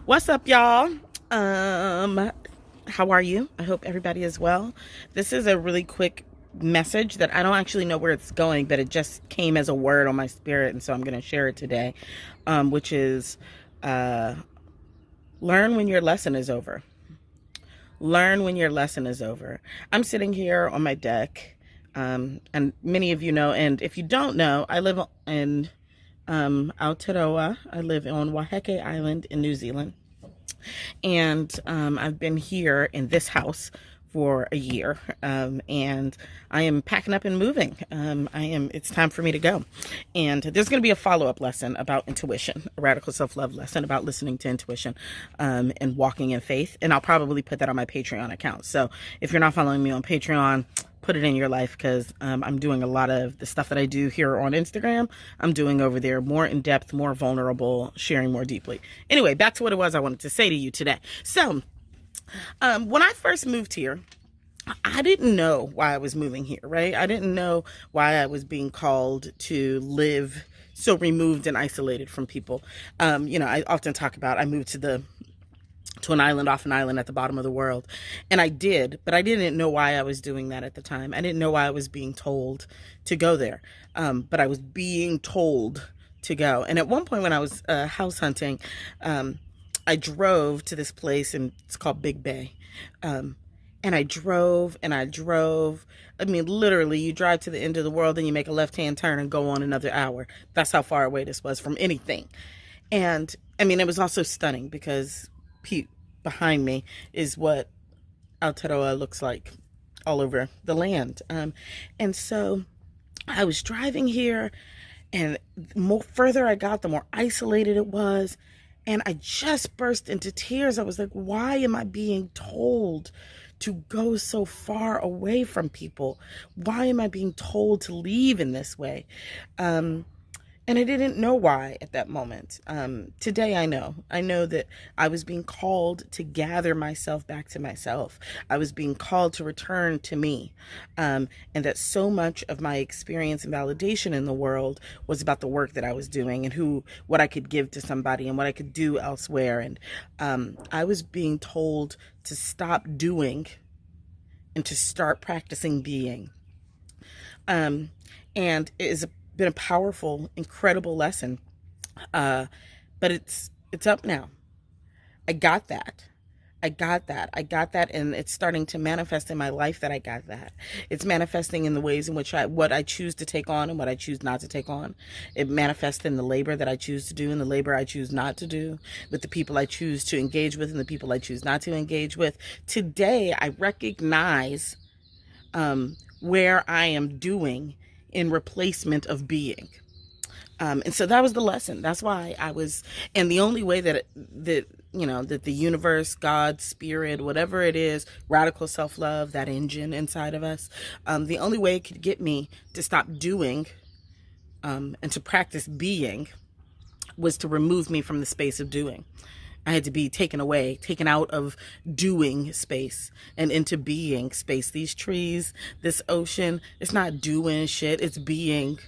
What's up, y'all? How are you? I hope everybody is well. This is a really quick message that I don't actually know where it's going, but it just came as a word on my spirit, and so I'm going to share it today, which is uh, learn when your lesson is over. Learn when your lesson is over. I'm sitting here on my deck, and many of you know, and if you don't know, I live in Aotearoa. I live on Waiheke Island in New Zealand. And I've been here in this house for a year, and I am packing up and moving. It's time for me to go. And there's going to be a follow-up lesson about intuition, a radical self-love lesson about listening to intuition, and walking in faith. And I'll probably put that on my Patreon account. So if you're not following me on Patreon, put it in your life, because I'm doing a lot of the stuff that I do here on Instagram. I'm doing over there, more in depth, more vulnerable, sharing more deeply. Anyway, back to what it was I wanted to say to you today. So when I first moved here, I didn't know why I was moving here, right? I didn't know why I was being called to live so removed and isolated from people. I often talk about I moved to an island off an island at the bottom of the world. And I did, but I didn't know why I was doing that at the time. I didn't know why I was being told to go there. But I was being told to go. And at one point when I was house hunting, I drove to this place, and it's called Big Bay. And I drove and I drove. I mean, literally, you drive to the end of the world and you make a left-hand turn and go on another hour. That's how far away this was from anything. And I mean, it was also stunning because behind me is what Aotearoa looks like all over the land. And so I was driving here, and the more further I got, the more isolated it was. And I just burst into tears. I was like, why am I being told to go so far away from people? Why am I being told to leave in this way? And I didn't know why at that moment. Today I know. I know that I was being called to gather myself back to myself. I was being called to return to me. And that so much of my experience and validation in the world was about the work that I was doing and what I could give to somebody and what I could do elsewhere. And I was being told to stop doing and to start practicing being. And it is been a powerful, incredible lesson. But it's up now. I got that. I got that, and it's starting to manifest in my life that I got that. It's manifesting in the ways in which what I choose to take on and what I choose not to take on. It manifests in the labor that I choose to do and the labor I choose not to do, with the people I choose to engage with and the people I choose not to engage with. Today, I recognize where I am doing in replacement of being. And so that was the lesson. That's why and the only way that the universe, God, spirit, whatever it is, radical self-love, that engine inside of us, the only way it could get me to stop doing, and to practice being, was to remove me from the space of doing. I had to be taken out of doing space and into being space. These trees, this ocean, it's not doing shit, it's being.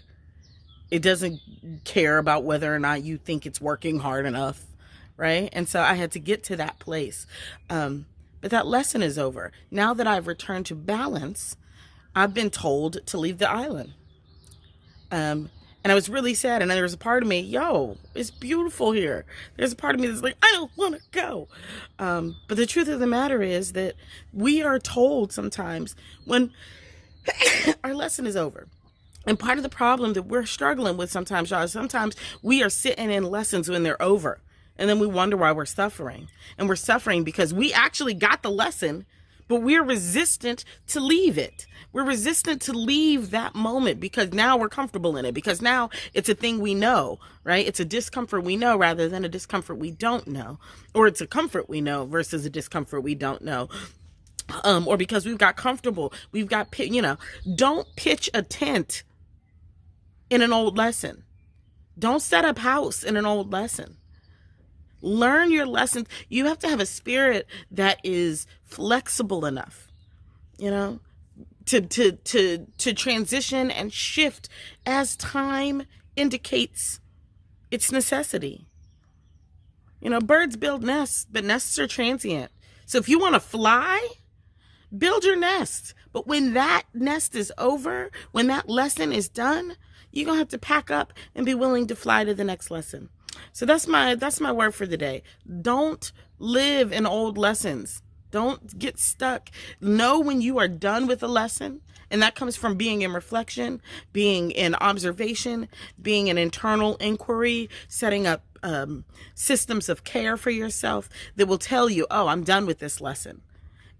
It doesn't care about whether or not you think it's working hard enough, right? And so I had to get to that place. But that lesson is over. Now that I've returned to balance, I've been told to leave the island. And I was really sad. And then there was a part of me, it's beautiful here. There's a part of me that's like, I don't want to go. But the truth of the matter is that we are told sometimes when our lesson is over. And part of the problem that we're struggling with sometimes, y'all, is sometimes we are sitting in lessons when they're over. And then we wonder why we're suffering. And we're suffering because we actually got the lesson, but we're resistant to leave it. We're resistant to leave that moment because now we're comfortable in it, because now it's a thing we know, right? It's a discomfort we know rather than a discomfort we don't know. Or it's a comfort we know versus a discomfort we don't know. Or because we've got comfortable, don't pitch a tent in an old lesson. Don't set up house in an old lesson. Learn your lessons. You have to have a spirit that is flexible enough, to transition and shift as time indicates its necessity. You know, birds build nests, but nests are transient. So if you want to fly, build your nest. But when that nest is over, when that lesson is done, you're going to have to pack up and be willing to fly to the next lesson. So that's my word for the day. Don't live in old lessons. Don't get stuck. Know when you are done with a lesson. And that comes from being in reflection, being in observation, being in internal inquiry, setting up systems of care for yourself that will tell you, oh, I'm done with this lesson.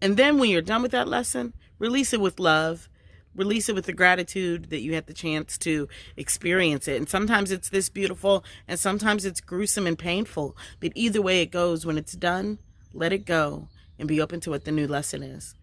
And then when you're done with that lesson, release it with love. Release it with the gratitude that you had the chance to experience it. And sometimes it's this beautiful, and sometimes it's gruesome and painful. But either way it goes, when it's done, let it go and be open to what the new lesson is.